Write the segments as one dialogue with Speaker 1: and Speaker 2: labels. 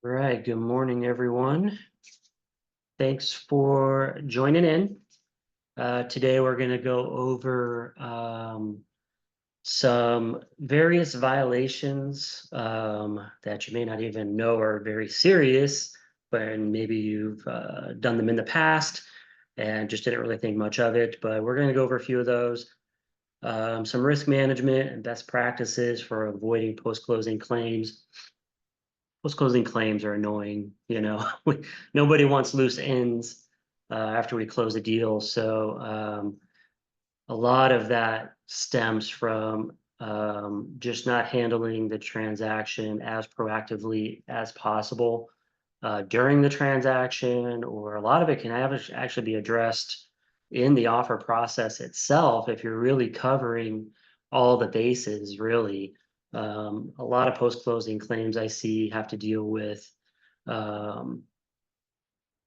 Speaker 1: Right. Good morning, everyone. Thanks for joining in. Today, we're going to go over some various violations that you may not even know are very serious, but maybe you've done them in the past and just didn't really think much of it. But we're going to go over a few of those. Some risk management and best practices for avoiding post-closing claims. Post-closing claims are annoying, nobody wants loose ends after we close a deal. So a lot of that stems from just not handling the transaction as proactively as possible during the transaction, or a lot of it can actually be addressed in the offer process itself if you're really covering all the bases, really. A lot of post-closing claims I see have to deal with um,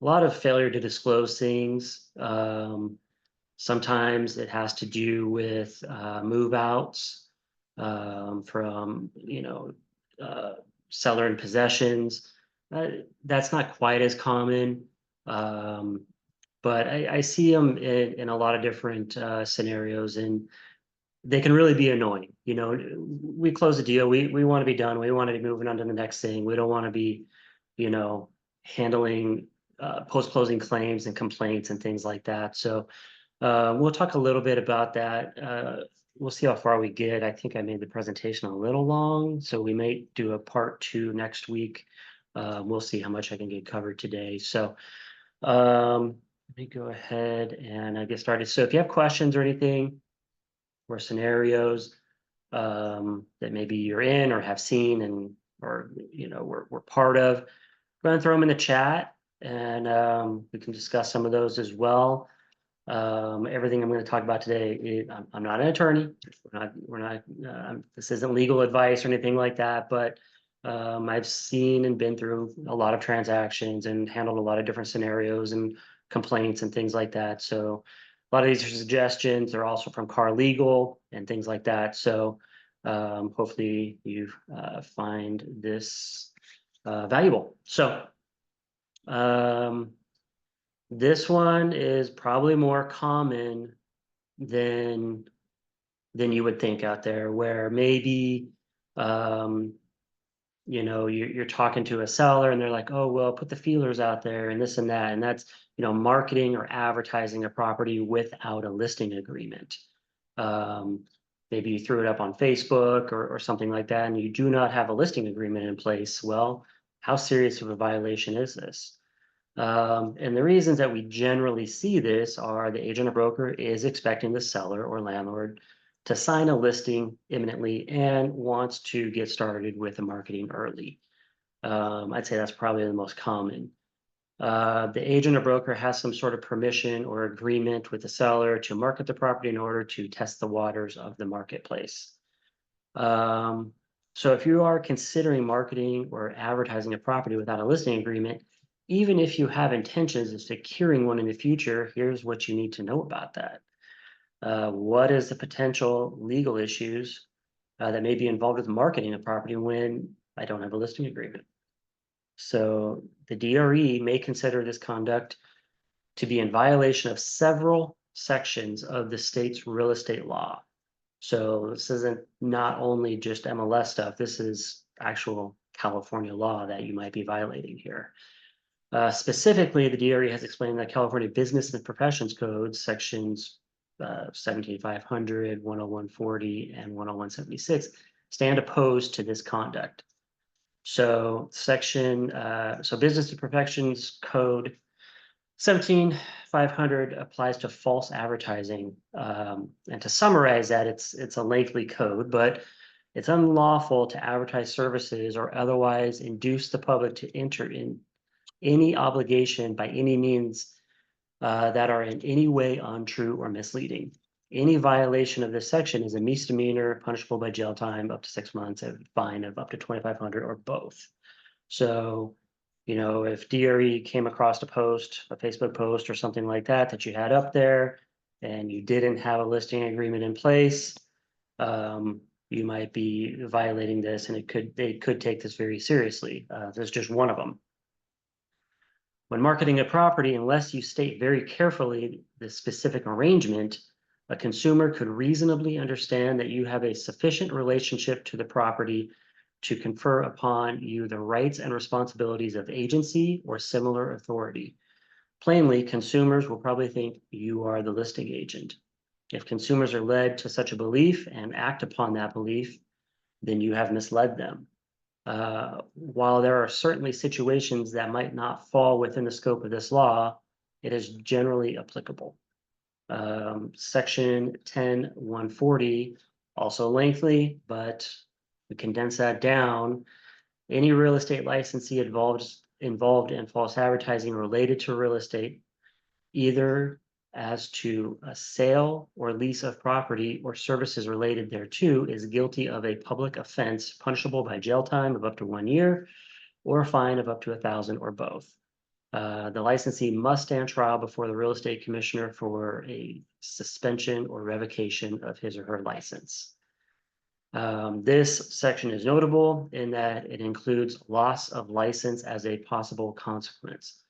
Speaker 1: a lot of failure to disclose things. Sometimes it has to do with move outs from, uh, seller and possessions. That's not quite as common, um, but I see them in a lot of different scenarios, and they can really be annoying. We close a deal, we want to be done, we want to be moving on to the next thing. We don't want to be, you know, handling post-closing claims and complaints and things like that. So we'll talk a little bit about that. We'll see how far we get. I think I made the presentation a little long, so we may do a part two next week. We'll see how much I can get covered today. So let me go ahead and get started. So if you have questions or anything or scenarios that maybe you're in or have seen and or we're part of, go ahead and throw them in the chat, and we can discuss some of those as well. Everything I'm going to talk about today, I'm not an attorney. We're not this isn't legal advice or anything like that, but I've seen and been through a lot of transactions and handled a lot of different scenarios and complaints and things like that. So a lot of these are suggestions. They're also from Car Legal and things like that. So hopefully you find this valuable. So um, this one is probably more common than you would think out there, where maybe um, you're talking to a seller and they're like, oh, well, put the feelers out there and this and that. And that's, marketing or advertising a property without a listing agreement. Um, Maybe you threw it up on Facebook or something like that, and you do not have a listing agreement in place. Well, how serious of a violation is this? And the reasons that we generally see this are the agent or broker is expecting the seller or landlord to sign a listing imminently and wants to get started with the marketing early. I'd say that's probably the most common. The agent or broker has some sort of permission or agreement with the seller to market the property in order to test the waters of the marketplace. Um, so if you are considering marketing or advertising a property without a listing agreement, even if you have intentions of securing one in the future, here's what you need to know about that. What is the potential legal issues that may be involved with marketing a property when I don't have a listing agreement? So the DRE may consider this conduct to be in violation of several sections of the state's real estate law. So this isn't not only just MLS stuff, this is actual California law that you might be violating here. Specifically, the DRE has explained that California Business and Professions Code, sections 17500, 10140, and 10176 stand opposed to this conduct. So Business and Professions Code 17500 applies to false advertising. And to summarize that, it's a lengthy code, but it's unlawful to advertise services or otherwise induce the public to enter in any obligation by any means that are in any way untrue or misleading. Any violation of this section is a misdemeanor, punishable by jail time up to 6 months, a fine of up to 2,500, or both. So, if DRE came across a Facebook post or something like that you had up there, and you didn't have a listing agreement in place, you might be violating this, and they could take this very seriously. There's just one of them. When marketing a property, unless you state very carefully the specific arrangement, a consumer could reasonably understand that you have a sufficient relationship to the property to confer upon you the rights and responsibilities of agency or similar authority. Plainly, consumers will probably think you are the listing agent. If consumers are led to such a belief and act upon that belief, then you have misled them. While there are certainly situations that might not fall within the scope of this law, it is generally applicable. Section 10-140, also lengthy, but we condense that down. Any real estate licensee involved in false advertising related to real estate, either as to a sale or lease of property or services related thereto, is guilty of a public offense punishable by jail time of up to 1 year or a fine of up to $1,000 or both. The licensee must stand trial before the real estate commissioner for a suspension or revocation of his or her license. This section is notable in that it includes loss of license as a possible consequence.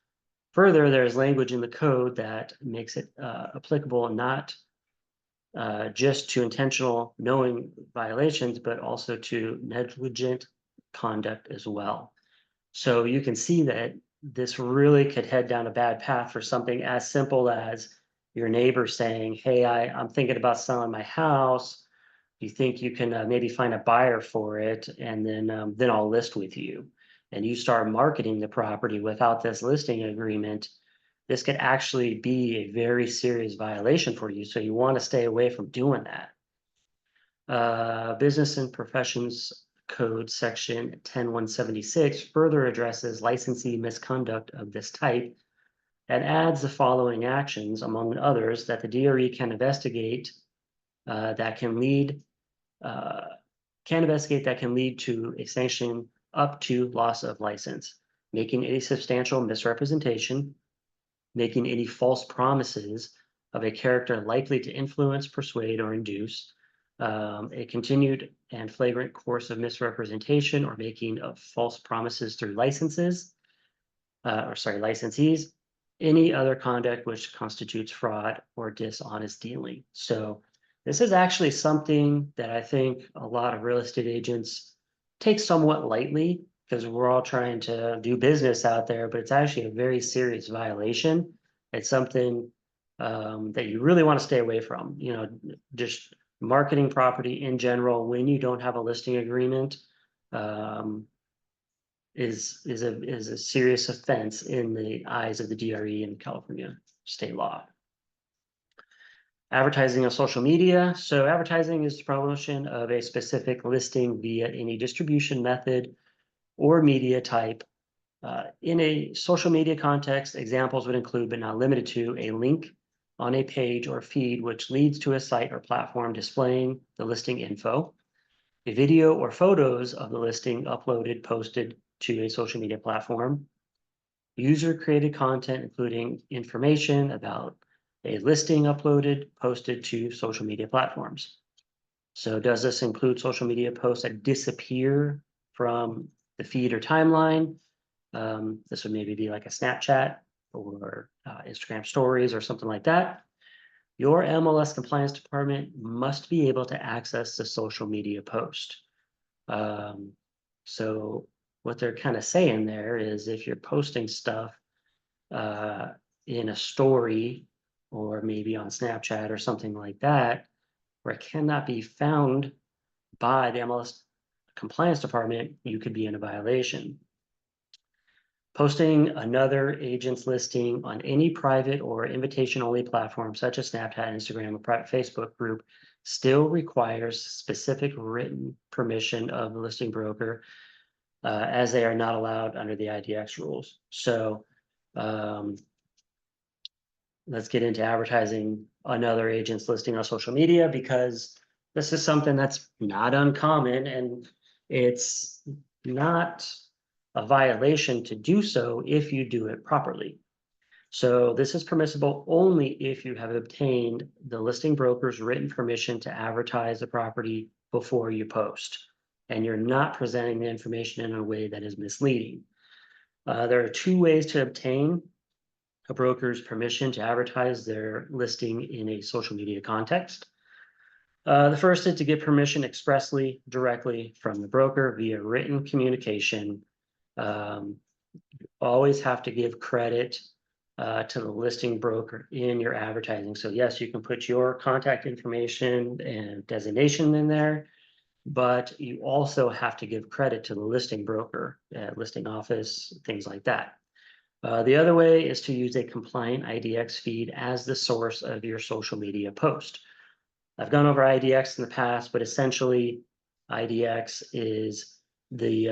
Speaker 1: Further, there is language in the code that makes it applicable not just to intentional knowing violations, but also to negligent conduct as well. So you can see that this really could head down a bad path for something as simple as your neighbor saying, hey, I'm thinking about selling my house. You think you can maybe find a buyer for it, and then I'll list with you. And you start marketing the property without this listing agreement, this could actually be a very serious violation for you. So you want to stay away from doing that. Business and Professions Code Section 10-176 further addresses licensee misconduct of this type and adds the following actions, among others, that the DRE can investigate that can lead to a sanction up to loss of license, making any substantial misrepresentation, making any false promises of a character likely to influence, persuade, or induce a continued and flagrant course of misrepresentation or making of false promises through licensees, any other conduct which constitutes fraud or dishonest dealing. So this is actually something that I think a lot of real estate agents take somewhat lightly because we're all trying to do business out there, but it's actually a very serious violation. It's something that you really want to stay away from. You know, just marketing property in general when you don't have a listing agreement is a serious offense in the eyes of the DRE and California state law. Advertising on social media. So advertising is the promotion of a specific listing via any distribution method or media type. In a social media context, examples would include, but not limited to, a link on a page or feed which leads to a site or platform displaying the listing info, a video or photos of the listing uploaded, posted to a social media platform, user-created content including information about a listing uploaded, posted to social media platforms. So does this include social media posts that disappear from the feed or timeline? This would maybe be like a Snapchat or Instagram stories or something like that. Your MLS compliance department must be able to access the social media post. So what they're kind of saying there is if you're posting stuff in a story or maybe on Snapchat or something like that, where it cannot be found by the MLS compliance department, you could be in a violation. Posting another agent's listing on any private or invitation-only platform, such as Snapchat, Instagram, or private Facebook group, still requires specific written permission of the listing broker, as they are not allowed under the IDX rules. So let's get into advertising another agent's listing on social media, because this is something that's not uncommon and it's not a violation to do so if you do it properly. So this is permissible only if you have obtained the listing broker's written permission to advertise the property before you post, and you're not presenting the information in a way that is misleading. There are two ways to obtain a broker's permission to advertise their listing in a social media context. The first is to get permission expressly, directly from the broker via written communication. Always have to give credit to the listing broker in your advertising. So yes, you can put your contact information and designation in there, but you also have to give credit to the listing broker, listing office, things like that. The other way is to use a compliant IDX feed as the source of your social media post. I've gone over IDX in the past, but essentially IDX is the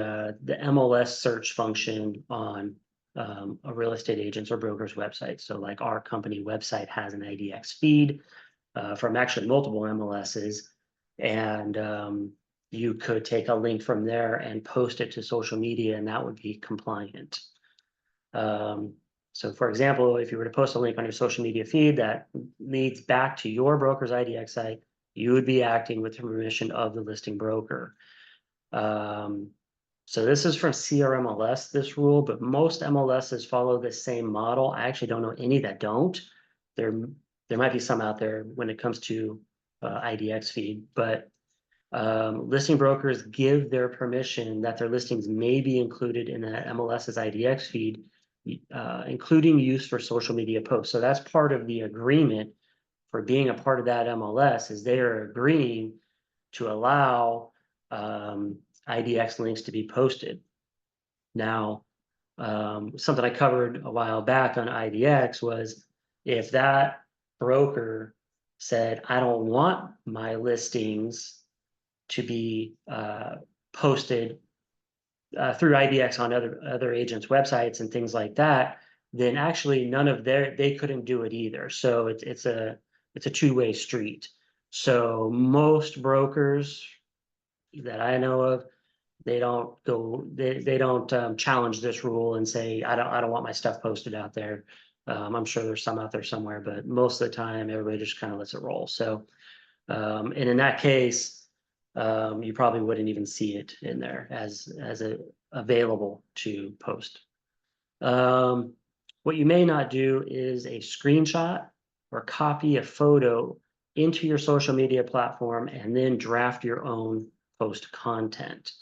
Speaker 1: MLS search function on a real estate agent's or broker's website. So like our company website has an IDX feed from actually multiple MLSs, and you could take a link from there and post it to social media, and that would be compliant. So for example, if you were to post a link on your social media feed that leads back to your broker's IDX site, you would be acting with the permission of the listing broker. So this is from CRMLS, this rule, but most MLSs follow the same model. I actually don't know any that don't. There might be some out there when it comes to IDX feed, but listing brokers give their permission that their listings may be included in the MLS's IDX feed, including use for social media posts. So that's part of the agreement for being a part of that MLS, is they are agreeing to allow IDX links to be posted. Now, something I covered a while back on IDX was if that broker said, I don't want my listings to be posted through IDX on other agents' websites and things like that, then actually they couldn't do it either. So it's a two-way street. So most brokers that I know of, they don't challenge this rule and say, I don't want my stuff posted out there. I'm sure there's some out there somewhere, but most of the time everybody just kind of lets it roll. So and in that case, you probably wouldn't even see it in there as available to post. What you may not do is a screenshot or copy a photo into your social media platform and then draft your own post content.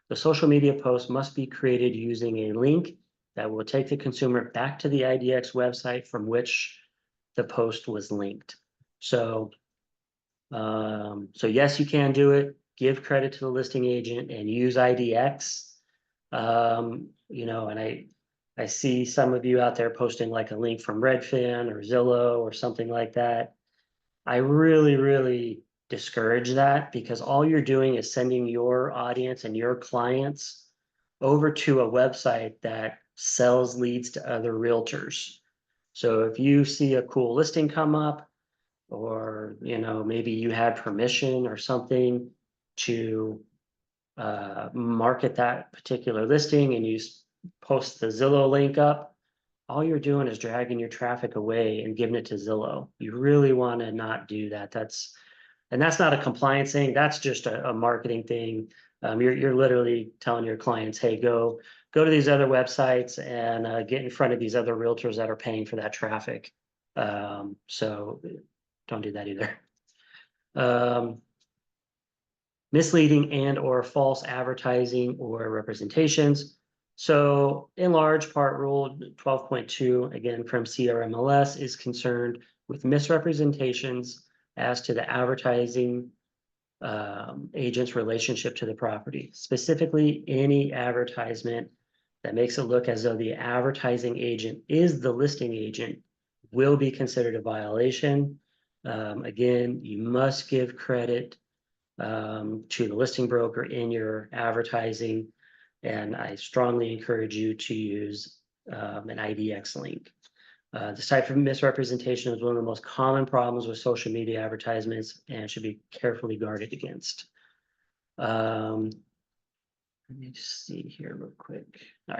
Speaker 1: The social media post must be created using a link that will take the consumer back to the IDX website from which the post was linked. So yes, you can do it. Give credit to the listing agent and use IDX. And I see some of you out there posting like a link from Redfin or Zillow or something like that. I really, really discourage that, because all you're doing is sending your audience and your clients over to a website that sells leads to other realtors. So if you see a cool listing come up, or maybe you had permission or something to market that particular listing and you post the Zillow link up, all you're doing is dragging your traffic away and giving it to Zillow. You really want to not do that. That's not a compliance thing. That's just a marketing thing. You're literally telling your clients, hey, go to these other websites and get in front of these other realtors that are paying for that traffic. So don't do that either. Misleading and or false advertising or representations. So in large part, Rule 12.2, again from CRMLS, is concerned with misrepresentations as to the advertising agent's relationship to the property. Specifically, any advertisement that makes it look as though the advertising agent is the listing agent will be considered a violation. Again, you must give credit to the listing broker in your advertising, and I strongly encourage you to use an IDX link. This type of misrepresentation is one of the most common problems with social media advertisements and should be carefully guarded against. Let me just see here real quick. All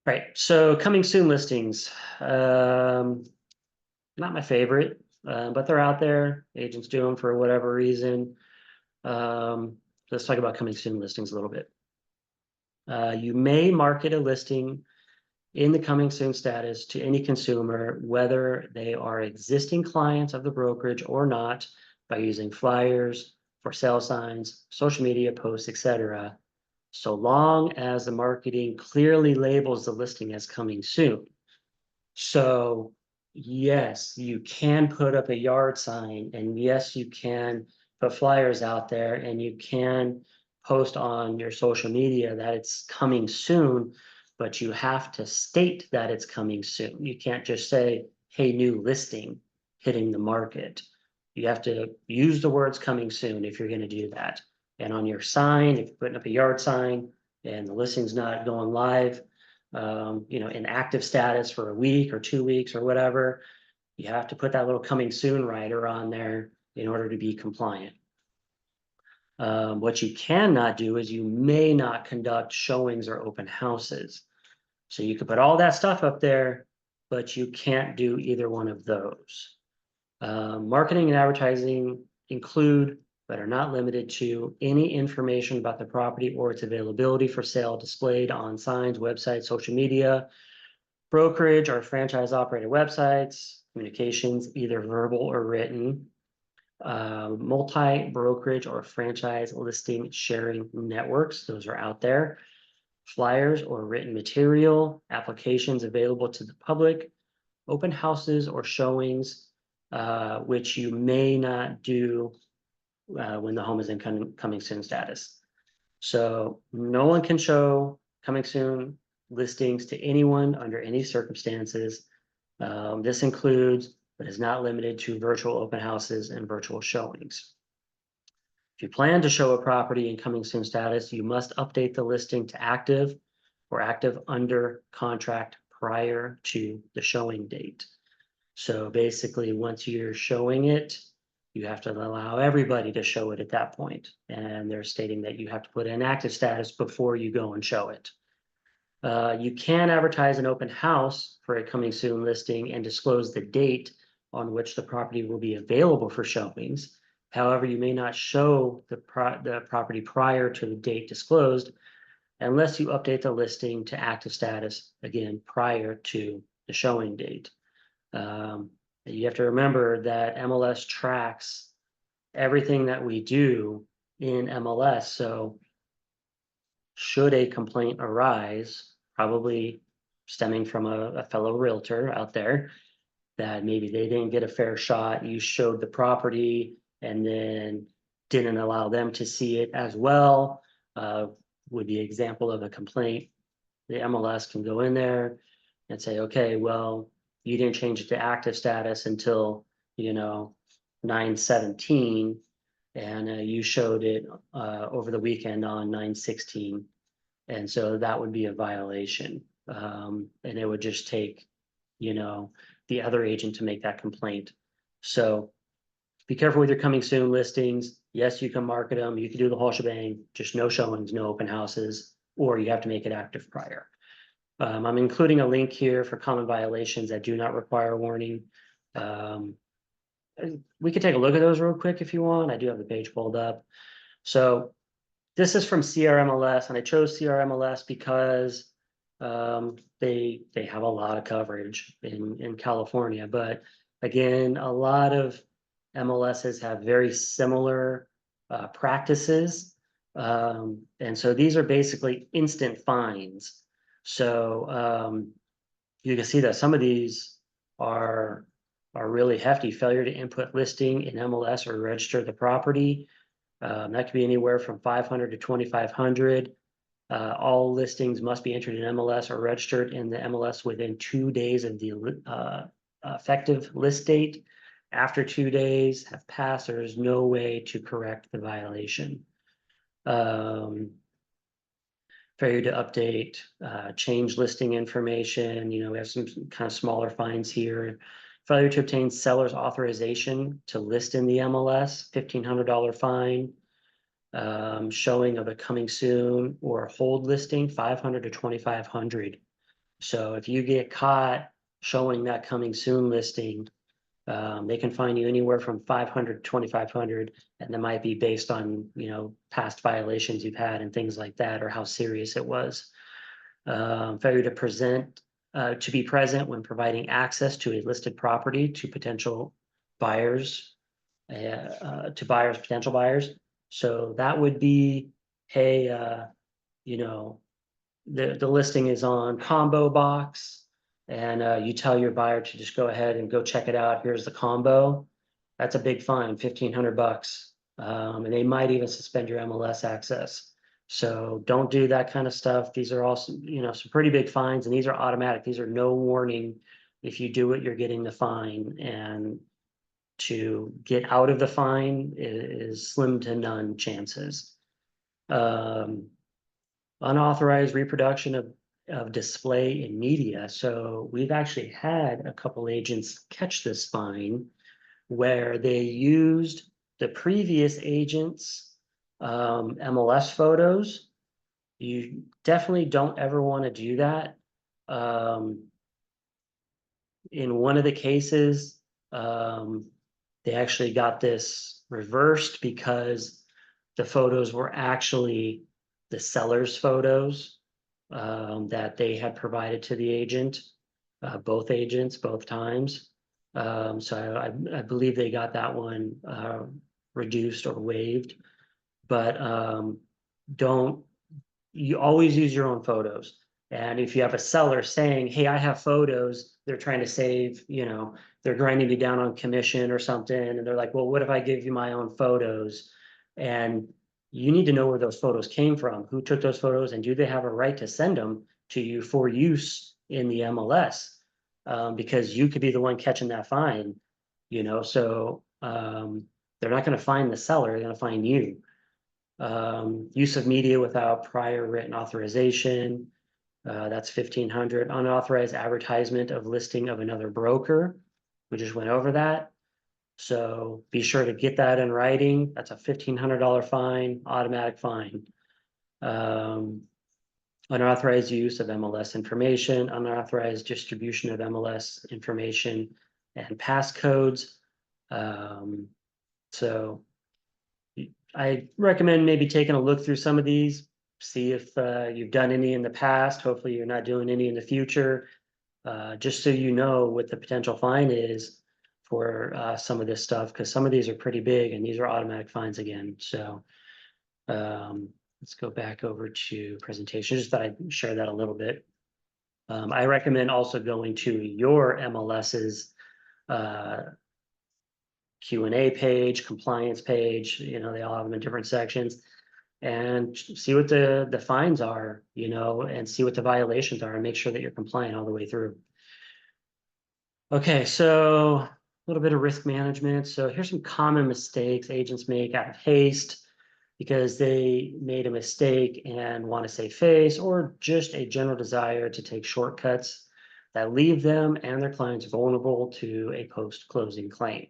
Speaker 1: right, so coming soon listings. Not my favorite, but they're out there. Agents do them for whatever reason. Let's talk about coming soon listings a little bit. You may market a listing in the coming soon status to any consumer, whether they are existing clients of the brokerage or not, by using flyers, for sale signs, social media posts, etc., so long as the marketing clearly labels the listing as coming soon. So yes, you can put up a yard sign, and yes, you can put flyers out there, and you can post on your social media that it's coming soon, but you have to state that it's coming soon. You can't just say, hey, new listing hitting the market. You have to use the words coming soon if you're going to do that. And on your sign, if you're putting up a yard sign and the listing's not going live, in active status for a week or 2 weeks or whatever, you have to put that little coming soon rider on there in order to be compliant. What you cannot do is you may not conduct showings or open houses. So you could put all that stuff up there, but you can't do either one of those. Marketing and advertising include, but are not limited to, any information about the property or its availability for sale displayed on signs, websites, social media, brokerage or franchise operated websites, communications, either verbal or written, multi-brokerage or franchise listing sharing networks, those are out there, flyers or written material, applications available to the public, open houses or showings, which you may not do when the home is in coming soon status. So no one can show coming soon listings to anyone under any circumstances. This includes, but is not limited to, virtual open houses and virtual showings. If you plan to show a property in coming soon status, you must update the listing to active or active under contract prior to the showing date. So basically, once you're showing it, you have to allow everybody to show it at that point. And they're stating that you have to put in active status before you go and show it. You can advertise an open house for a coming soon listing and disclose the date on which the property will be available for showings. However, you may not show the property prior to the date disclosed unless you update the listing to active status, again, prior to the showing date. You have to remember that MLS tracks everything that we do in MLS. So should a complaint arise, probably stemming from a fellow realtor out there, that maybe they didn't get a fair shot, you showed the property and then didn't allow them to see it as well, would be an example of a complaint. The MLS can go in there and say, okay, well, you didn't change it to active status until, 9/17, and you showed it over the weekend on 9/16. And so that would be a violation. And it would just take, the other agent to make that complaint. So be careful with your coming soon listings. Yes, you can market them. You can do the whole shebang, just no showings, no open houses, or you have to make it active prior. I'm including a link here for common violations that do not require warning. We could take a look at those real quick if you want. I do have the page pulled up. So this is from CRMLS, and I chose CRMLS because they have a lot of coverage in California. But again, a lot of MLSs have very similar practices. And so these are basically instant fines. So you can see that some of these are really hefty. Failure to input listing in MLS or register the property. That could be anywhere from 500 to 2,500. All listings must be entered in MLS or registered in the MLS within 2 days of the effective list date. After 2 days have passed, there is no way to correct the violation. Failure to update, change listing information. We have some kind of smaller fines here. Failure to obtain seller's authorization to list in the MLS, $1,500 fine. Showing of a coming soon or hold listing, 500 to 2,500. So if you get caught showing that coming soon listing, They can fine you anywhere from 500 to 2,500, and that might be based on, past violations you've had and things like that, or how serious it was. Failure to be present when providing access to a listed property to potential buyers, potential buyers. So that would be, hey, the listing is on combo box, and you tell your buyer to just go ahead and go check it out. Here's the combo. That's a big fine, $1,500. And they might even suspend your MLS access. So don't do that kind of stuff. These are also, some pretty big fines, and these are automatic. These are no warning. If you do it, you're getting the fine. And to get out of the fine is slim to none chances. Unauthorized reproduction of display in media. So we've actually had a couple agents catch this fine where they used the previous agent's MLS photos. You definitely don't ever want to do that. In one of the cases, they actually got this reversed because the photos were actually the seller's photos that they had provided to the agent, both agents, both times. So I believe they got that one reduced or waived, but you always use your own photos. And if you have a seller saying, hey, I have photos, they're trying to save, they're grinding me down on commission or something. And they're like, well, what if I give you my own photos? And you need to know where those photos came from, who took those photos, and do they have a right to send them to you for use in the MLS? Because you could be the one catching that fine, so they're not going to find the seller, they're going to find you. Use of media without prior written authorization, that's 1,500. Unauthorized advertisement of listing of another broker. We just went over that. So be sure to get that in writing. That's a $1,500 fine, automatic fine. Unauthorized use of MLS information, unauthorized distribution of MLS information and passcodes. So I recommend maybe taking a look through some of these, see if you've done any in the past. Hopefully you're not doing any in the future, just so you know what the potential fine is for some of this stuff, because some of these are pretty big and these are automatic fines again. So let's go back over to presentation. Just thought I'd share that a little bit. I recommend also going to your MLS's Q&A page, compliance page, they all have them in different sections, and see what the fines are, and see what the violations are, and make sure that you're compliant all the way through. Okay, so a little bit of risk management. So here's some common mistakes agents make out of haste because they made a mistake and want to save face, or just a general desire to take shortcuts that leave them and their clients vulnerable to a post-closing claim.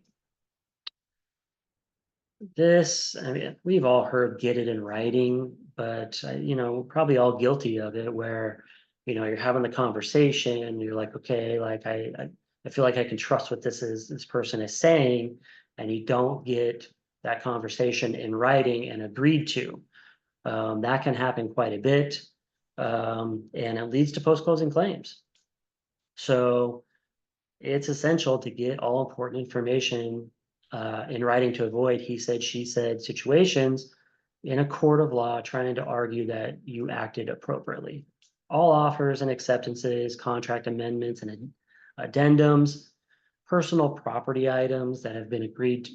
Speaker 1: I mean, we've all heard get it in writing, but we're probably all guilty of it where, you're having the conversation, you're like, okay, like I feel like I can trust what this person is saying, and you don't get that conversation in writing and agreed to. That can happen quite a bit, and it leads to post-closing claims. So it's essential to get all important information in writing to avoid he said, she said situations in a court of law trying to argue that you acted appropriately. All offers and acceptances, contract amendments and addendums, personal property items that have been agreed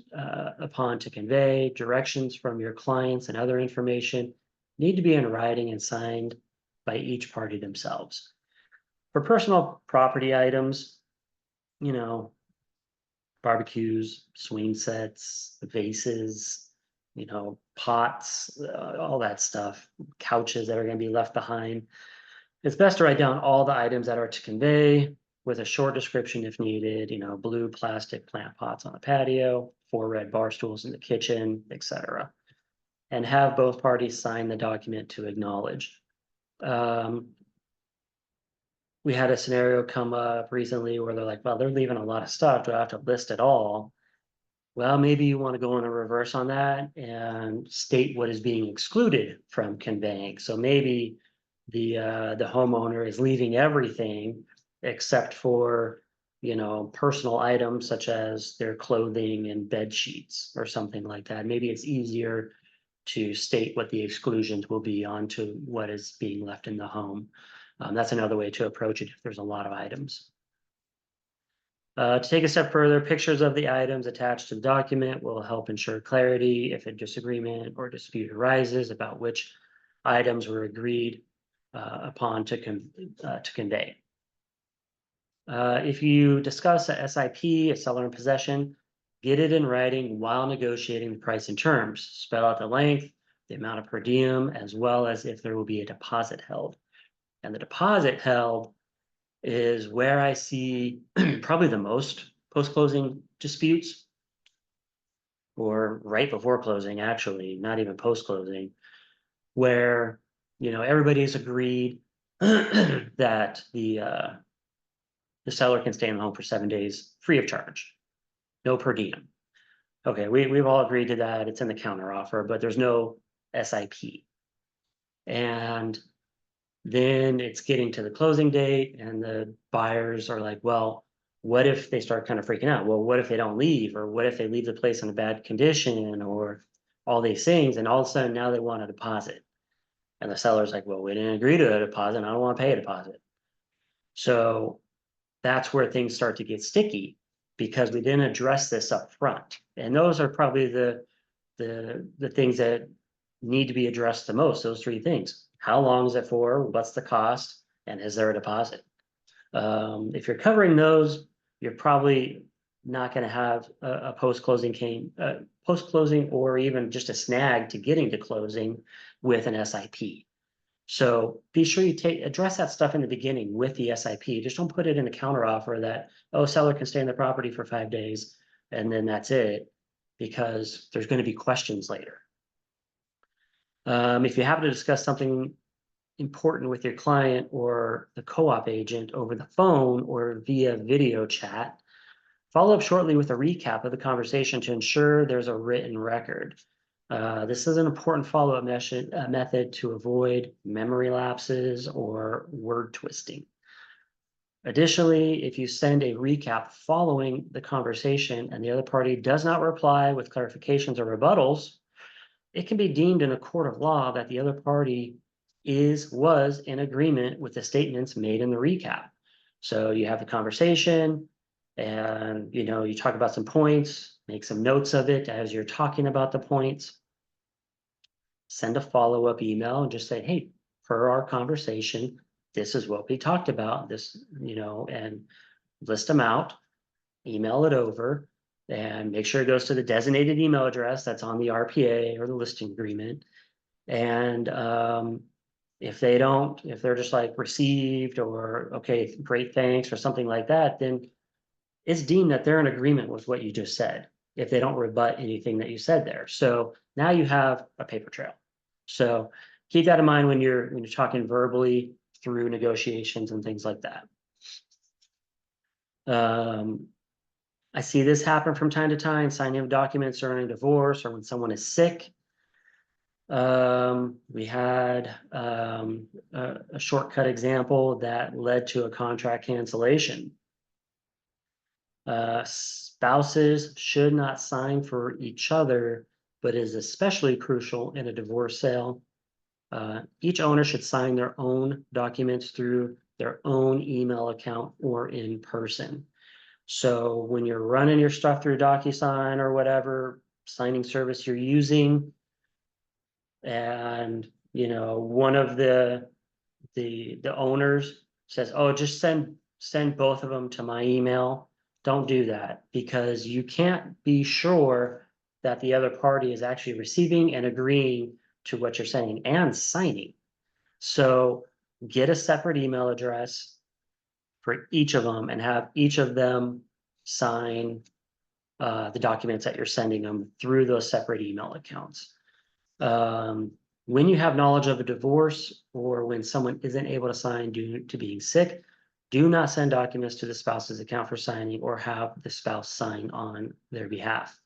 Speaker 1: upon to convey, directions from your clients and other information need to be in writing and signed by each party themselves. For personal property items, barbecues, swing sets, vases, pots, all that stuff, couches that are going to be left behind. It's best to write down all the items that are to convey with a short description if needed, blue plastic plant pots on the patio, 4 red bar stools in the kitchen, etc. And have both parties sign the document to acknowledge. we had a scenario come up recently where they're like, well, they're leaving a lot of stuff. Do I have to list it all? Well, maybe you want to go in a reverse on that and state what is being excluded from conveying. So maybe the homeowner is leaving everything except for, personal items such as their clothing and bed sheets or something like that. Maybe it's easier to state what the exclusions will be onto what is being left in the home. That's another way to approach it if there's a lot of items. To take a step further, pictures of the items attached to the document will help ensure clarity if a disagreement or dispute arises about which items were agreed upon to convey. If you discuss a SIP, a seller in possession, get it in writing while negotiating the price and terms. Spell out the length, the amount of per diem, as well as if there will be a deposit held. And the deposit held is where I see probably the most post-closing disputes, or right before closing, actually, not even post-closing, where everybody's agreed that the seller can stay in the home for 7 days free of charge, no per diem. Okay, we've all agreed to that. It's in the counter offer, but there's no SIP. And then it's getting to the closing date and the buyers are like, well, what if they start kind of freaking out? Well, what if they don't leave? Or what if they leave the place in a bad condition, or all these things? And all of a sudden now they want a deposit. And the seller's like, well, we didn't agree to a deposit. I don't want to pay a deposit. So that's where things start to get sticky because we didn't address this up front. And those are probably the things that need to be addressed the most, those three things. How long is it for? What's the cost? And is there a deposit? If you're covering those, you're probably not going to have a post-closing or even just a snag to getting to closing with an SIP. So be sure you address that stuff in the beginning with the SIP. Just don't put it in a counteroffer that, oh, seller can stay in the property for 5 days and then that's it, because there's going to be questions later. If you happen to discuss something important with your client or the co-op agent over the phone or via video chat, follow up shortly with a recap of the conversation to ensure there's a written record. This is an important follow-up method to avoid memory lapses or word twisting. Additionally, if you send a recap following the conversation and the other party does not reply with clarifications or rebuttals, it can be deemed in a court of law that the other party was in agreement with the statements made in the recap. So you have the conversation and you talk about some points, make some notes of it as you're talking about the points, send a follow-up email and just say, hey, per our conversation, this is what we talked about, this, and list them out, email it over, and make sure it goes to the designated email address that's on the RPA or the listing agreement. And if they're just like received or okay, great, thanks, or something like that, then it's deemed that they're in agreement with what you just said, if they don't rebut anything that you said there. So now you have a paper trail. So keep that in mind when you're talking verbally through negotiations and things like that. I see this happen from time to time, signing of documents during a divorce or when someone is sick. We had a shortcut example that led to a contract cancellation. Spouses should not sign for each other, but is especially crucial in a divorce sale. Each owner should sign their own documents through their own email account or in person. So when you're running your stuff through DocuSign or whatever signing service you're using, and one of the owners says, oh, just send both of them to my email, don't do that, because you can't be sure that the other party is actually receiving and agreeing to what you're saying and signing. So get a separate email address for each of them and have each of them sign the documents that you're sending them through those separate email accounts. When you have knowledge of a divorce or when someone isn't able to sign due to being sick, Do not send documents to the spouse's account for signing or have the spouse sign on their behalf.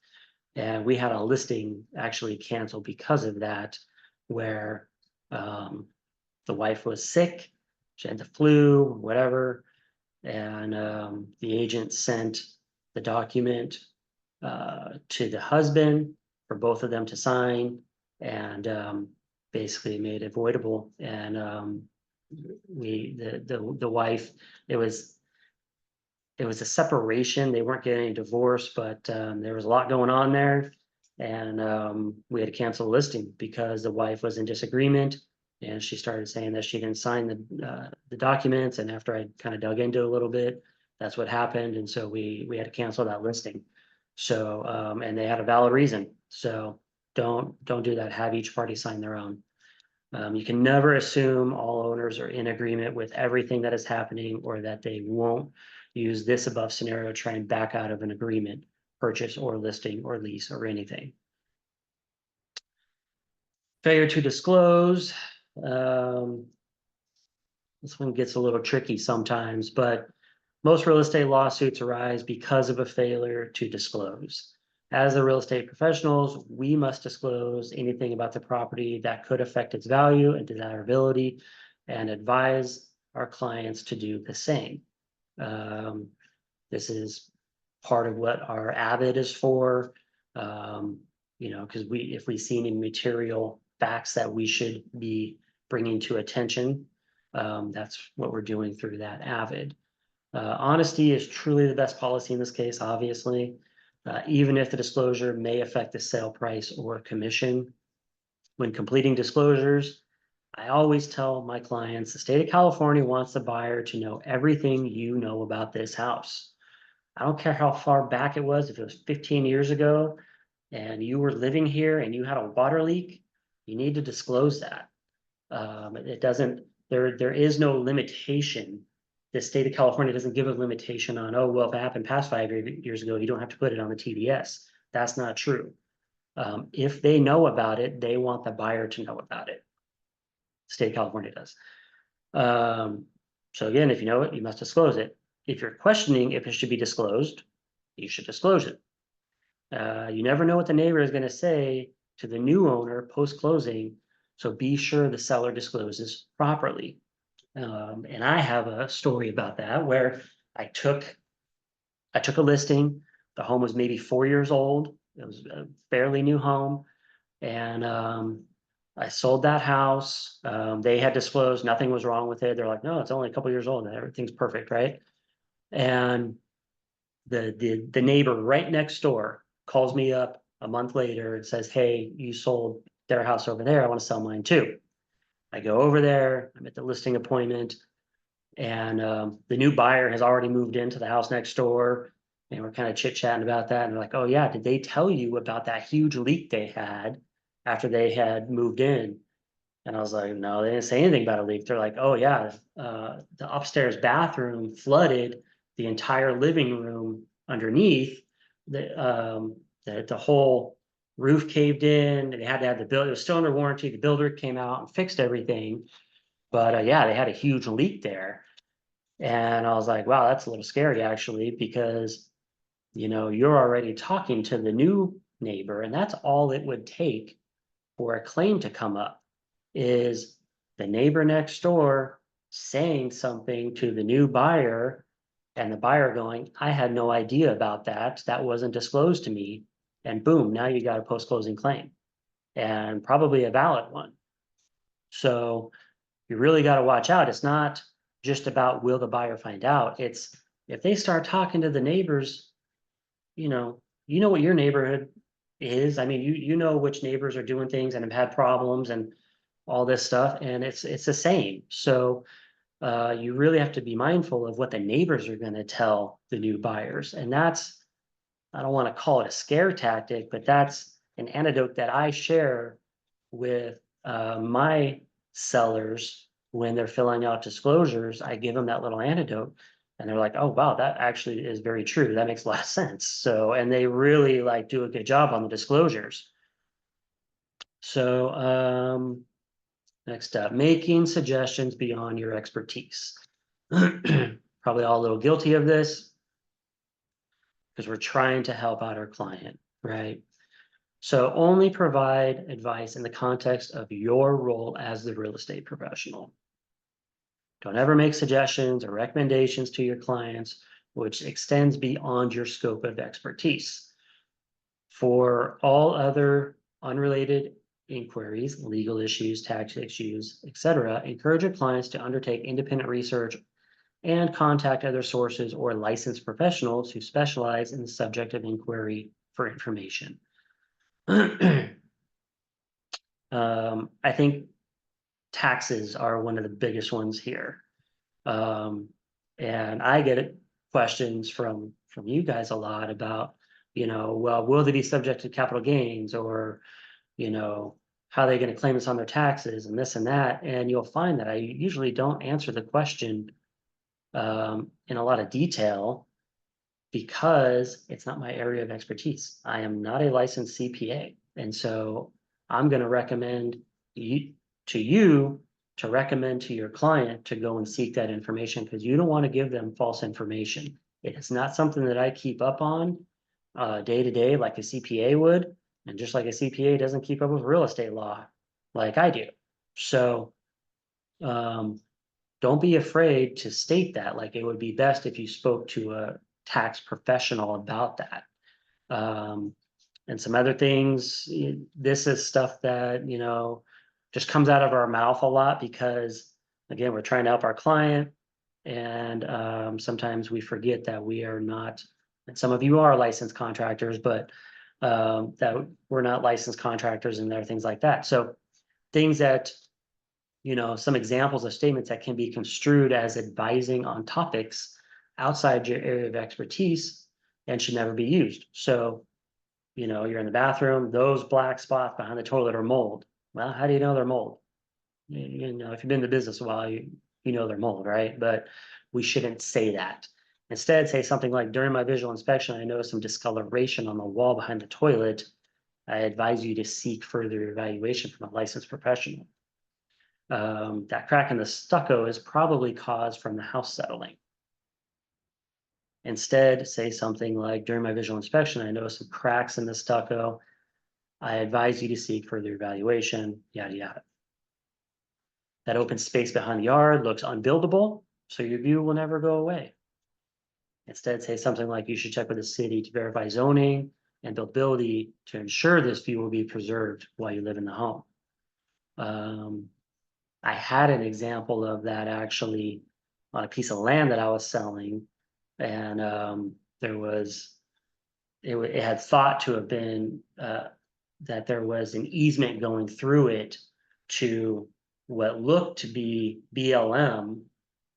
Speaker 1: And we had a listing actually canceled because of that, where the wife was sick, she had the flu, whatever, and the agent sent the document to the husband for both of them to sign, and basically made it voidable. And the wife, it was a separation. They weren't getting a divorce, but there was a lot going on there. And we had to cancel the listing because the wife was in disagreement. And she started saying that she didn't sign the documents. And after I kind of dug into it a little bit, that's what happened. And so we had to cancel that listing. So and they had a valid reason. So don't do that. Have each party sign their own. You can never assume all owners are in agreement with everything that is happening, or that they won't use this above scenario to try and back out of an agreement, purchase or listing or lease or anything. Failure to disclose. This one gets a little tricky sometimes, but most real estate lawsuits arise because of a failure to disclose. As the real estate professionals, we must disclose anything about the property that could affect its value and desirability, and advise our clients to do the same. This is part of what our Avid is for. Because if we see any material facts that we should be bringing to attention, that's what we're doing through that Avid. Honesty is truly the best policy in this case, obviously, even if the disclosure may affect the sale price or commission. When completing disclosures, I always tell my clients the state of California wants the buyer to know everything you know about this house. I don't care how far back it was, if it was 15 years ago and you were living here and you had a water leak, you need to disclose that. It doesn't, there is no limitation. The state of California doesn't give a limitation on, oh, well, if it happened past 5 years ago, you don't have to put it on the TDS. That's not true. If they know about it, they want the buyer to know about it. State of California does. So again, if you know it, you must disclose it. If you're questioning if it should be disclosed, you should disclose it. You never know what the neighbor is going to say to the new owner post-closing, so be sure the seller discloses properly. And I have a story about that where I took a listing. The home was maybe 4 years old. It was a fairly new home. And I sold that house. They had disclosed nothing was wrong with it. They're like, no, it's only a couple years old and everything's perfect, right? And the neighbor right next door calls me up a month later and says, hey, you sold their house over there. I want to sell mine too. I go over there, I'm at the listing appointment, and the new buyer has already moved into the house next door. And we're kind of chit-chatting about that. And they're like, oh yeah, did they tell you about that huge leak they had after they had moved in? And I was like, no, they didn't say anything about a leak. They're like, oh yeah, the upstairs bathroom flooded the entire living room underneath. The whole roof caved in. They had to have the builder, it was still under warranty. The builder came out and fixed everything. But yeah, they had a huge leak there. And I was like, wow, that's a little scary actually, because you're already talking to the new neighbor, and that's all it would take for a claim to come up, is the neighbor next door saying something to the new buyer, and the buyer going, I had no idea about that. That wasn't disclosed to me. And boom, now you got a post-closing claim, and probably a valid one. So you really got to watch out. It's not just about will the buyer find out. It's if they start talking to the neighbors, what your neighborhood is. I mean, you know which neighbors are doing things and have had problems and all this stuff, and it's the same. So you really have to be mindful of what the neighbors are going to tell the new buyers. And that's, I don't want to call it a scare tactic, but that's an anecdote that I share with my sellers when they're filling out disclosures. I give them that little anecdote, and they're like, oh wow, that actually is very true. That makes a lot of sense. So, and they really do a good job on the disclosures. So next up, making suggestions beyond your expertise. probably all a little guilty of this because we're trying to help out our client, right? So only provide advice in the context of your role as the real estate professional. Don't ever make suggestions or recommendations to your clients, which extends beyond your scope of expertise. For all other unrelated inquiries, legal issues, tax issues, etc., encourage your clients to undertake independent research and contact other sources or licensed professionals who specialize in the subject of inquiry for information. I think taxes are one of the biggest ones here. And I get questions from you guys a lot about, well, will they be subject to capital gains, or, how are they going to claim this on their taxes and this and that? And you'll find that I usually don't answer the question in a lot of detail because it's not my area of expertise. I am not a licensed CPA. And so I'm going to recommend you to recommend to your client to go and seek that information, because you don't want to give them false information. It is not something that I keep up on day to day like a CPA would. And just like a CPA doesn't keep up with real estate law like I do. So don't be afraid to state that. Like, it would be best if you spoke to a tax professional about that. And some other things, this is stuff that, just comes out of our mouth a lot because, again, we're trying to help our client. And sometimes we forget that we are not, and some of you are licensed contractors, but that we're not licensed contractors, and there are things like that. So things that, some examples of statements that can be construed as advising on topics outside your area of expertise and should never be used. So, you're in the bathroom, those black spots behind the toilet are mold. Well, how do you know they're mold? If you've been in the business a while, you know they're mold, right? But we shouldn't say that. Instead, say something like, during my visual inspection, I noticed some discoloration on the wall behind the toilet. I advise you to seek further evaluation from a licensed professional. That crack in the stucco is probably caused from the house settling. Instead, say something like, during my visual inspection, I noticed some cracks in the stucco. I advise you to seek further evaluation, yada, yada. That open space behind the yard looks unbuildable, so your view will never go away. Instead, say something like, you should check with the city to verify zoning and buildability to ensure this view will be preserved while you live in the home. I had an example of that actually on a piece of land that I was selling, and it had thought to have been that there was an easement going through it to what looked to be BLM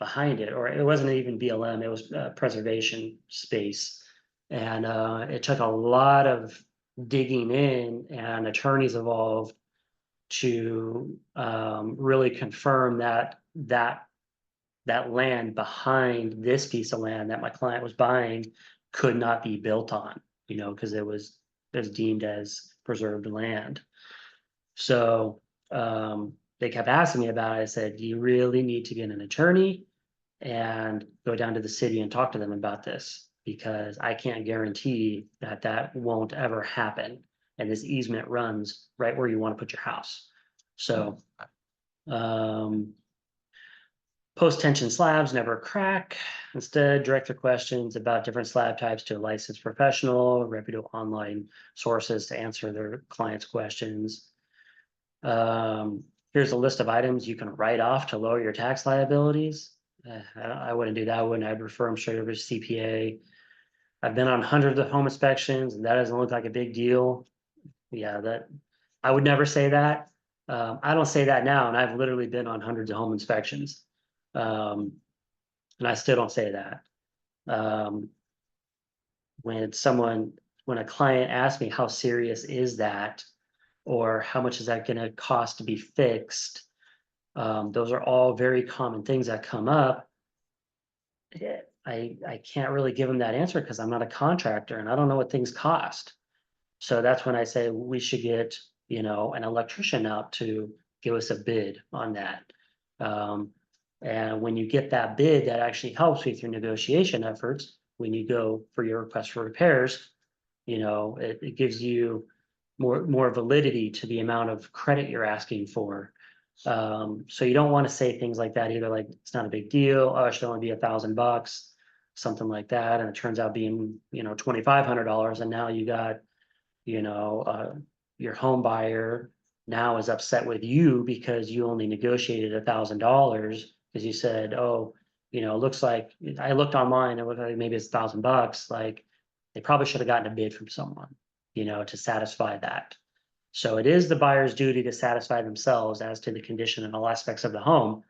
Speaker 1: behind it, or it wasn't even BLM, it was preservation space. And it took a lot of digging in, and attorneys involved to really confirm that land behind this piece of land that my client was buying could not be built on, because it was deemed as preserved land. So they kept asking me about it. I said, you really need to get an attorney and go down to the city and talk to them about this, because I can't guarantee that that won't ever happen. And this easement runs right where you want to put your house. So post-tension slabs never crack. Instead, direct their questions about different slab types to a licensed professional, reputable online sources to answer their clients' questions. Here's a list of items you can write off to lower your tax liabilities. I wouldn't do that. I'd refer them straight over to CPA. I've been on hundreds of home inspections, and that doesn't look like a big deal. Yeah, that I would never say that. I don't say that now, and I've literally been on hundreds of home inspections. And I still don't say that. When a client asks me, how serious is that, or how much is that going to cost to be fixed, those are all very common things that come up. I can't really give them that answer because I'm not a contractor and I don't know what things cost. So that's when I say we should get, an electrician out to give us a bid on that. And when you get that bid, that actually helps with your negotiation efforts. When you go for your request for repairs, it gives you more validity to the amount of credit you're asking for. So you don't want to say things like that either, like it's not a big deal. Oh, it should only be $1,000, something like that. And it turns out being, $2,500. And now you got, your home buyer now is upset with you because you only negotiated $1,000 because you said, oh, looks like I looked online, it looked like maybe it's $1,000. Like they probably should have gotten a bid from someone, to satisfy that. So it is the buyer's duty to satisfy themselves as to the condition and all aspects of the home.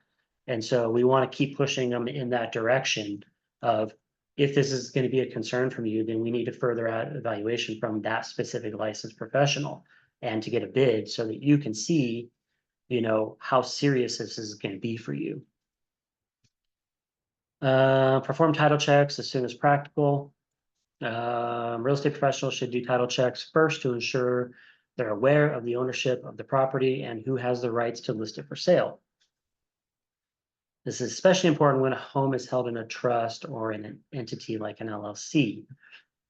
Speaker 1: And so we want to keep pushing them in that direction of, if this is going to be a concern from you, then we need to further out evaluation from that specific licensed professional and to get a bid so that you can see, how serious this is going to be for you. Perform title checks as soon as practical. Real estate professionals should do title checks first to ensure they're aware of the ownership of the property and who has the rights to list it for sale. This is especially important when a home is held in a trust or in an entity like an LLC.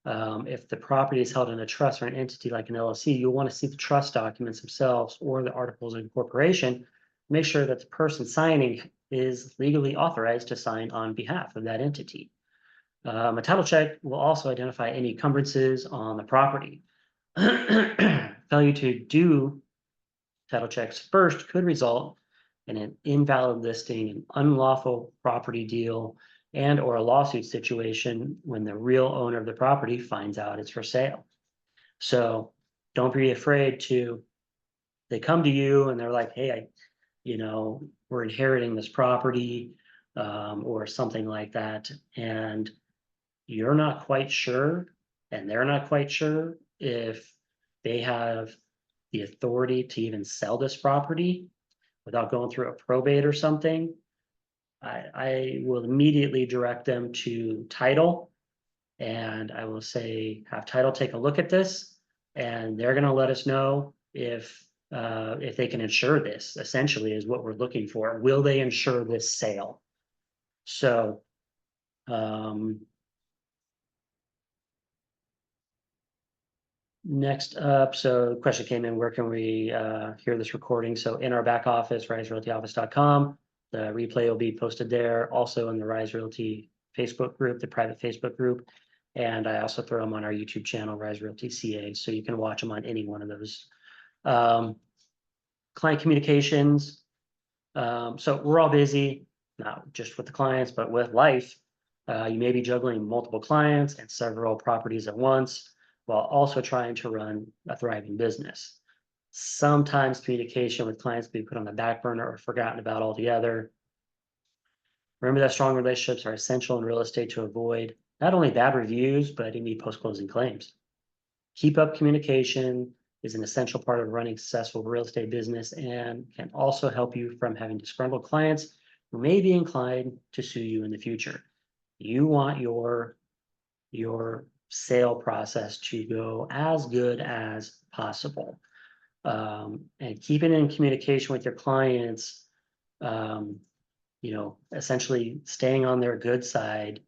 Speaker 1: If the property is held in a trust or an entity like an LLC, you'll want to see the trust documents themselves or the articles of incorporation. Make sure that the person signing is legally authorized to sign on behalf of that entity. A title check will also identify any encumbrances on the property. Failure to do title checks first could result in an invalid listing, an unlawful property deal, and or a lawsuit situation when the real owner of the property finds out it's for sale. So don't be afraid to, they come to you and they're like, hey, we're inheriting this property, or something like that. And you're not quite sure, and they're not quite sure if they have the authority to even sell this property without going through a probate or something. I will immediately direct them to title, and I will say, have title take a look at this, and they're going to let us know if they can insure this. Essentially, is what we're looking for. Will they insure this sale? So, next up, so the question came in, where can we hear this recording? So in our back office, riserealtyoffice.com. The replay will be posted there, also in the Rise Realty Facebook group, the private Facebook group. And I also throw them on our YouTube channel, Rise Realty CA, so you can watch them on any one of those. Client communications. So we're all busy, not just with the clients, but with life. You may be juggling multiple clients and several properties at once, while also trying to run a thriving business. Sometimes communication with clients can be put on the back burner or forgotten about altogether. Remember that strong relationships are essential in real estate to avoid not only bad reviews, but any post-closing claims. Keep up communication is an essential part of running a successful real estate business and can also help you from having disgruntled clients who may be inclined to sue you in the future. You want your sale process to go as good as possible. And keeping in communication with your clients, essentially staying on their good side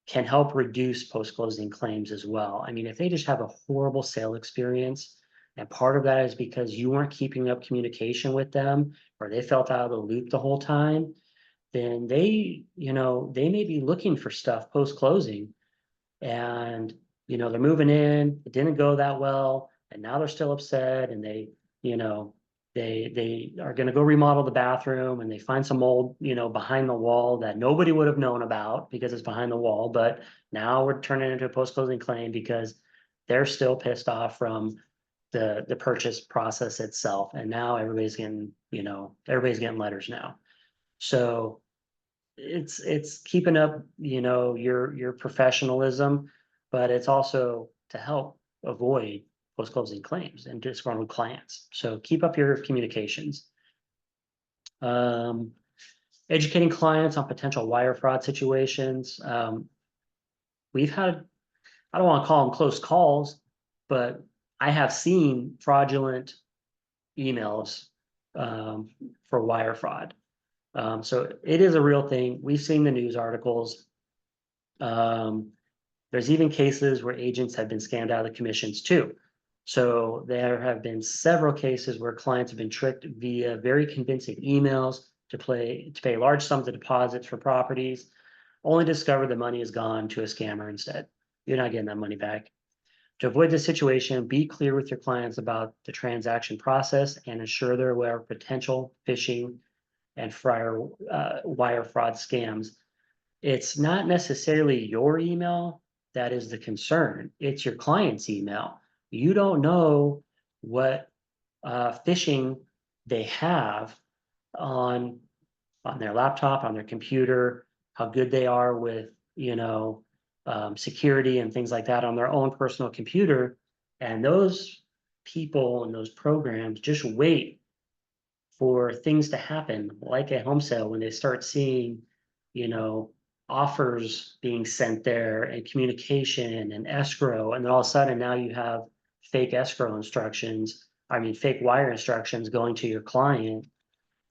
Speaker 1: can help reduce post-closing claims as well. I mean, if they just have a horrible sale experience, and part of that is because you weren't keeping up communication with them, or they felt out of the loop the whole time, then they may be looking for stuff post-closing. And, they're moving in, it didn't go that well, and now they're still upset, and they are gonna go remodel the bathroom, and they find some mold, behind the wall that nobody would have known about because it's behind the wall, but now we're turning it into a post-closing claim because they're still pissed off from the purchase process itself, and now everybody's getting letters now. So it's keeping up, your professionalism, but it's also to help avoid post-closing claims and disgruntled clients. So keep up your communications. Educating clients on potential wire fraud situations. We've had, I don't want to call them close calls, but I have seen fraudulent emails for wire fraud. So it is a real thing. We've seen the news articles. There's even cases where agents have been scammed out of the commissions too. So there have been several cases where clients have been tricked via very convincing emails to pay large sums of deposits for properties, only to discover the money has gone to a scammer instead. You're not getting that money back. To avoid this situation, be clear with your clients about the transaction process and ensure they're aware of potential phishing and wire fraud scams. It's not necessarily your email that is the concern. It's your client's email. You don't know what phishing they have on their laptop, on their computer, how good they are with, security and things like that on their own personal computer. And those people and those programs just wait for things to happen, like a home sale, when they start seeing, you know, offers being sent there and communication and escrow, and then all of a sudden now you have fake escrow instructions, fake wire instructions going to your client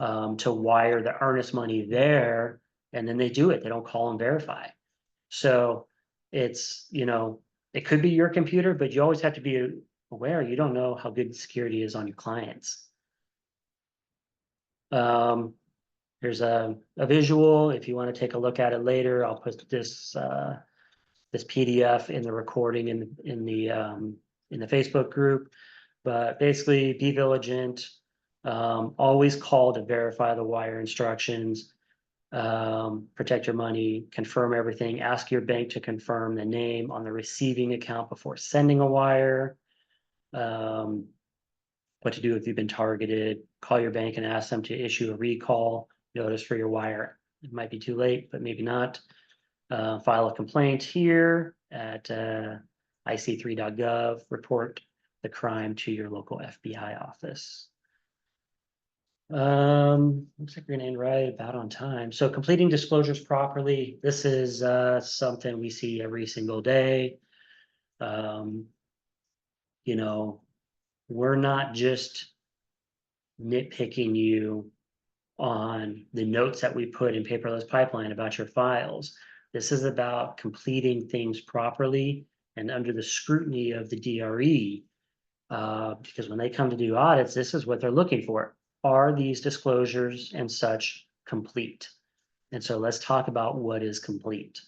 Speaker 1: to wire the earnest money there, and then they do it. They don't call and verify. So it's, it could be your computer, but you always have to be aware. You don't know how good security is on your clients. There's a visual. If you want to take a look at it later, I'll put this PDF in the recording in the Facebook group. But basically, be vigilant. Always call to verify the wire instructions. Protect your money. Confirm everything. Ask your bank to confirm the name on the receiving account before sending a wire. What to do if you've been targeted. Call your bank and ask them to issue a recall notice for your wire. It might be too late, but maybe not. File a complaint here at ic3.gov. Report the crime to your local FBI office. Looks like we're gonna end right about on time. So completing disclosures properly. This is something we see every single day. We're not just nitpicking you on the notes that we put in paperless pipeline about your files. This is about completing things properly and under the scrutiny of the DRE, because when they come to do audits, this is what they're looking for. Are these disclosures and such complete? And so let's talk about what is complete.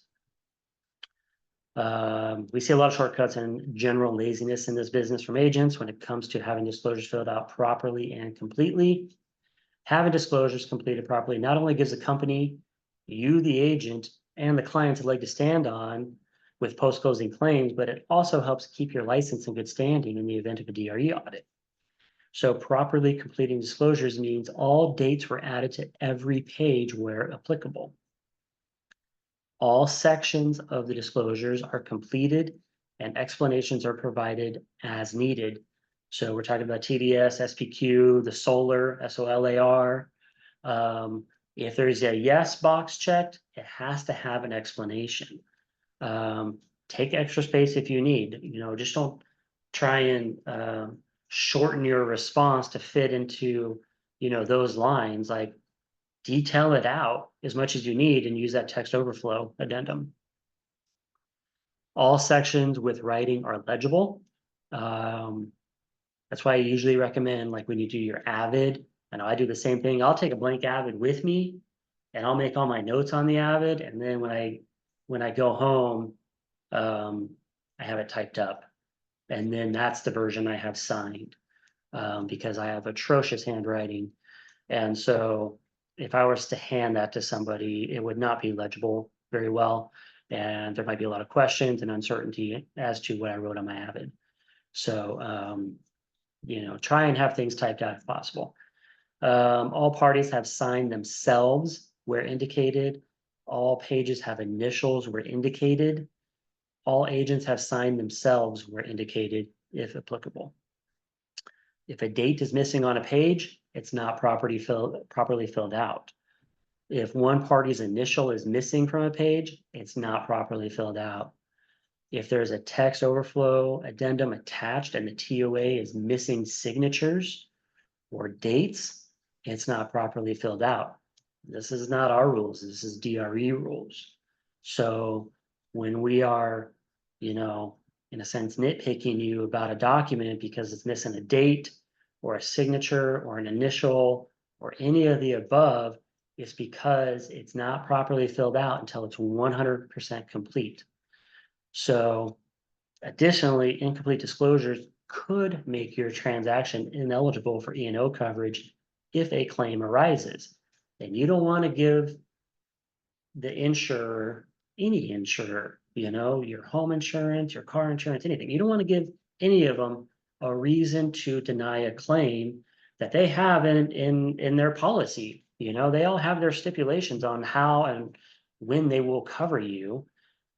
Speaker 1: We see a lot of shortcuts and general laziness in this business from agents when it comes to having disclosures filled out properly and completely. Having disclosures completed properly not only gives the company, you, the agent, and the client a leg to stand on with post-closing claims, but it also helps keep your license in good standing in the event of a DRE audit. So properly completing disclosures means all dates were added to every page where applicable. All sections of the disclosures are completed and explanations are provided as needed. So we're talking about TDS, SPQ, the solar, SOLAR. If there's a yes box checked, it has to have an explanation. Take extra space if you need. Just don't try and shorten your response to fit into those lines. Like, detail it out as much as you need and use that text overflow addendum. All sections with writing are legible. That's why I usually recommend, like when you do your Avid, and I do the same thing. I'll take a blank Avid with me and I'll make all my notes on the Avid. And then when I go home, I have it typed up. And then that's the version I have signed, because I have atrocious handwriting. And so if I was to hand that to somebody, it would not be legible very well. And there might be a lot of questions and uncertainty as to what I wrote on my Avid. So, try and have things typed out if possible. All parties have signed themselves where indicated. All pages have initials where indicated. All agents have signed themselves where indicated, if applicable. If a date is missing on a page, it's not properly filled out. If one party's initial is missing from a page, it's not properly filled out. If there's a text overflow addendum attached and the TOA is missing signatures or dates, it's not properly filled out. This is not our rules. This is DRE rules. So when we are, you know, in a sense, nitpicking you about a document because it's missing a date or a signature or an initial or any of the above, it's because it's not properly filled out until it's 100% complete. So additionally, incomplete disclosures could make your transaction ineligible for E&O coverage if a claim arises. And you don't want to give the insurer, any insurer, your home insurance, your car insurance, anything. You don't want to give any of them a reason to deny a claim that they have in their policy. They all have their stipulations on how and when they will cover you.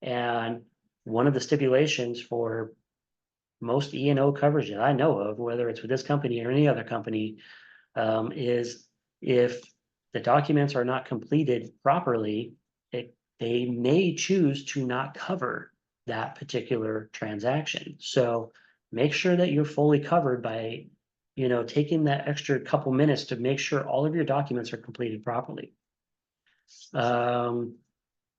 Speaker 1: And one of the stipulations for most E&O coverage that I know of, whether it's with this company or any other company, is if the documents are not completed properly, they may choose to not cover that particular transaction. So make sure that you're fully covered by, taking that extra couple minutes to make sure all of your documents are completed properly. And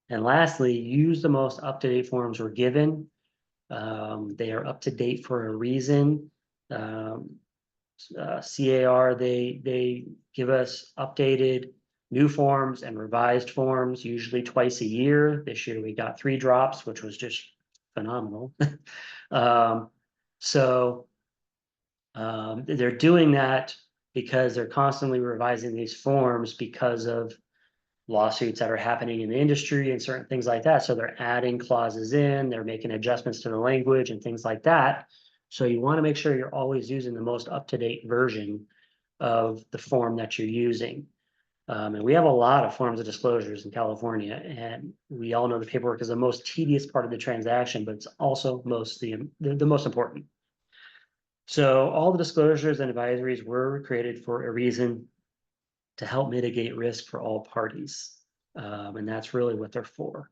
Speaker 1: lastly, use the most up-to-date forms we're given. They are up to date for a reason. CAR, they give us updated new forms and revised forms, usually twice a year. This year we got 3 drops, which was just phenomenal. So they're doing that because they're constantly revising these forms because of lawsuits that are happening in the industry and certain things like that. So they're adding clauses in, they're making adjustments to the language and things like that. So you want to make sure you're always using the most up-to-date version of the form that you're using. And we have a lot of forms of disclosures in California, and we all know the paperwork is the most tedious part of the transaction, but it's also the most important. So all the disclosures and advisories were created for a reason, to help mitigate risk for all parties. And that's really what they're for.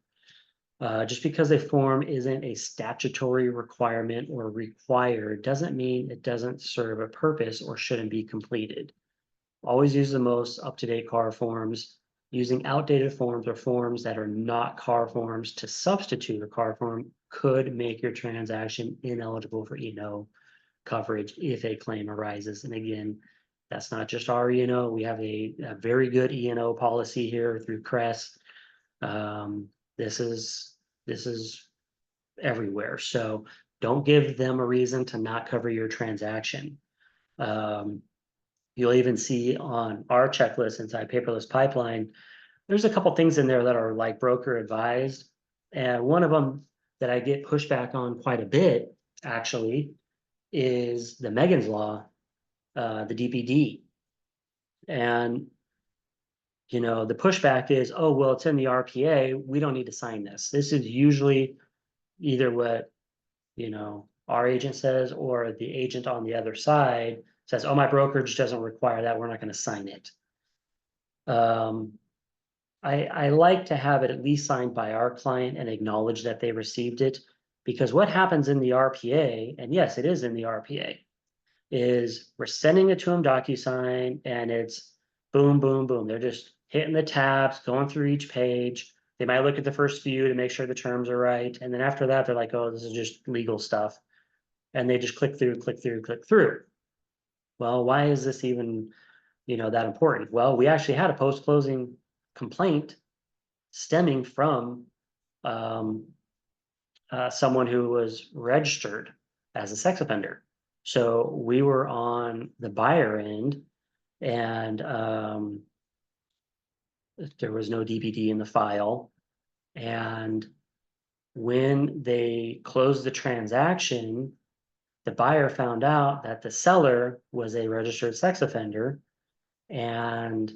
Speaker 1: Just because a form isn't a statutory requirement or required doesn't mean it doesn't serve a purpose or shouldn't be completed. Always use the most up-to-date CAR forms. Using outdated forms or forms that are not CAR forms to substitute a CAR form could make your transaction ineligible for E&O coverage if a claim arises. And again, that's not just our E&O. We have a very good E&O policy here through CRES. This is everywhere. So don't give them a reason to not cover your transaction. You'll even see on our checklist inside Paperless Pipeline, there's a couple things in there that are like broker advised. And one of them that I get pushback on quite a bit, actually, is the Megan's Law, the DPD. And, the pushback is, oh, well, it's in the RPA. We don't need to sign this. This is usually either what, our agent says, or the agent on the other side says, oh, my brokerage doesn't require that. We're not going to sign it. I like to have it at least signed by our client and acknowledge that they received it, because what happens in the RPA, and yes, it is in the RPA, is we're sending it to them DocuSign, and it's boom, boom, boom. They're just hitting the tabs, going through each page. They might look at the first few to make sure the terms are right. And then after that, they're like, oh, this is just legal stuff. And they just click through, click through, click through. Well, why is this even, that important? Well, we actually had a post-closing complaint stemming from someone who was registered as a sex offender. So we were on the buyer end, and there was no DPD in the file. And when they closed the transaction, the buyer found out that the seller was a registered sex offender and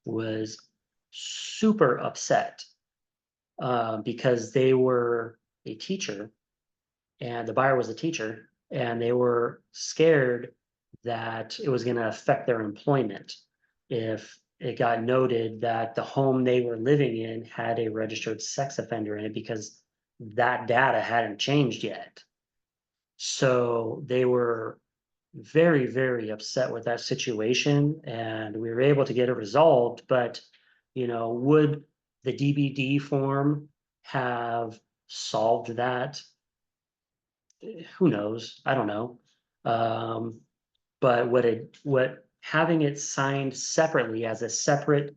Speaker 1: was super upset because they were a teacher, and the buyer was a teacher, and they were scared that it was going to affect their employment if it got noted that the home they were living in had a registered sex offender in it, because that data hadn't changed yet. So they were very, very upset with that situation, and we were able to get it resolved. But would the DBD form have solved that? Who knows? I don't know. But what having it signed separately as a separate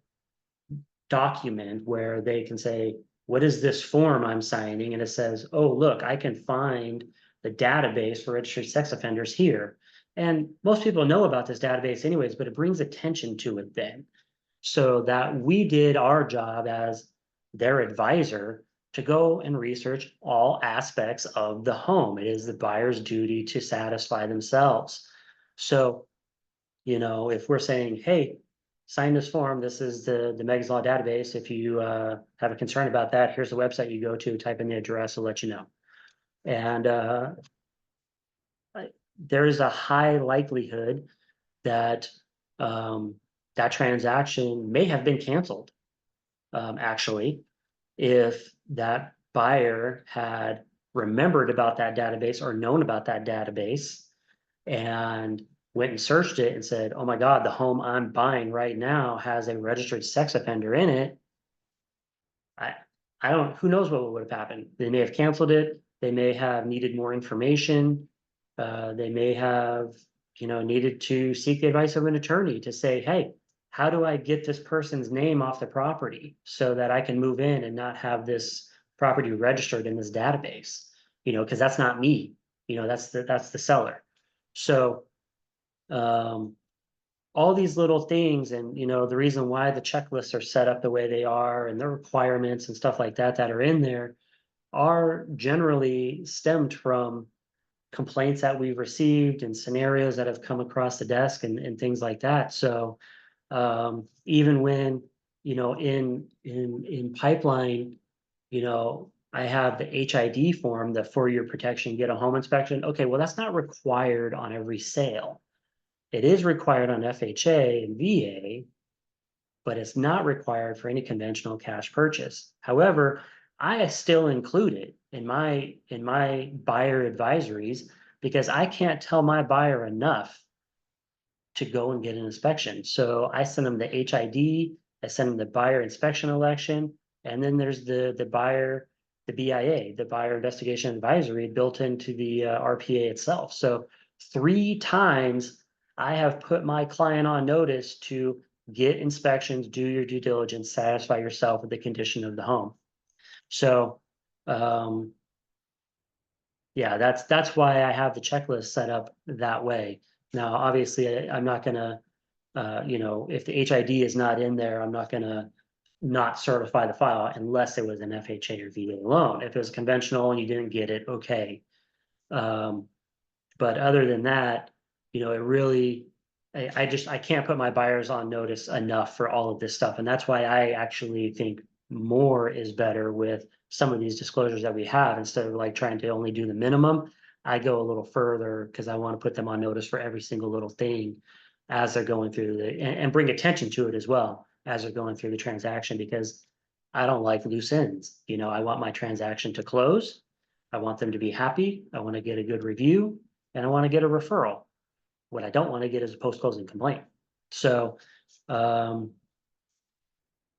Speaker 1: document where they can say, what is this form I'm signing? And it says, oh, look, I can find the database for registered sex offenders here. And most people know about this database anyways, but it brings attention to it then. So that we did our job as their advisor to go and research all aspects of the home. It is the buyer's duty to satisfy themselves. So, if we're saying, hey, sign this form, this is the Meg's Law database. If you have a concern about that, here's the website you go to, type in the address, I'll let you know. And there is a high likelihood that that transaction may have been canceled, actually, if that buyer had remembered about that database or known about that database and went and searched it and said, oh my God, the home I'm buying right now has a registered sex offender in it. I, I don't, who knows what would have happened? They may have canceled it. They may have needed more information. They may have, needed to seek the advice of an attorney to say, hey, how do I get this person's name off the property so that I can move in and not have this property registered in this database? Because that's not me. That's the seller. So all these little things, and the reason why the checklists are set up the way they are and the requirements and stuff like that that are in there are generally stemmed from complaints that we've received and scenarios that have come across the desk and things like that. So even when in pipeline, I have the HID form, the 4-year protection, get a home inspection. Okay, well, that's not required on every sale. It is required on FHA and VA, but it's not required for any conventional cash purchase. However, I still include it in my buyer advisories because I can't tell my buyer enough to go and get an inspection. So I send them the HID, I send them the buyer inspection election, and then there's the buyer, the BIA, the buyer investigation advisory built into the RPA itself. So 3 times I have put my client on notice to get inspections, do your due diligence, satisfy yourself with the condition of the home. So yeah, that's why I have the checklist set up that way. Now, obviously, I'm not gonna, if the HID is not in there, I'm not gonna not certify the file unless it was an FHA or VA loan. If it was conventional and you didn't get it, okay. But other than that, it really, I can't put my buyers on notice enough for all of this stuff. And that's why I actually think more is better with some of these disclosures that we have instead of like trying to only do the minimum. I go a little further because I want to put them on notice for every single little thing as they're going through and bring attention to it as well as they're going through the transaction because I don't like loose ends. I want my transaction to close. I want them to be happy. I want to get a good review and I want to get a referral. What I don't want to get is a post-closing complaint. So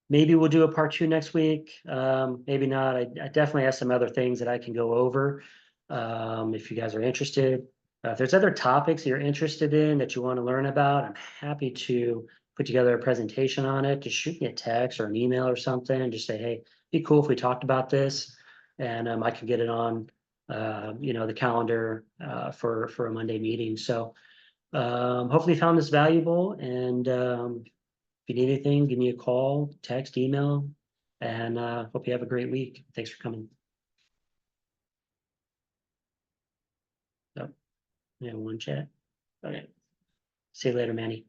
Speaker 1: maybe we'll do a part 2 next week. Maybe not. I definitely have some other things that I can go over if you guys are interested. If there's other topics you're interested in that you want to learn about, I'm happy to put together a presentation on it. Just shoot me a text or an email or something and just say, hey, be cool if we talked about this. And I can get it on the calendar for a Monday meeting. So hopefully you found this valuable and if you need anything, give me a call, text, email, and hope you have a great week. Thanks for coming. Yep. Yeah, one chat. Okay. See you later, Manny.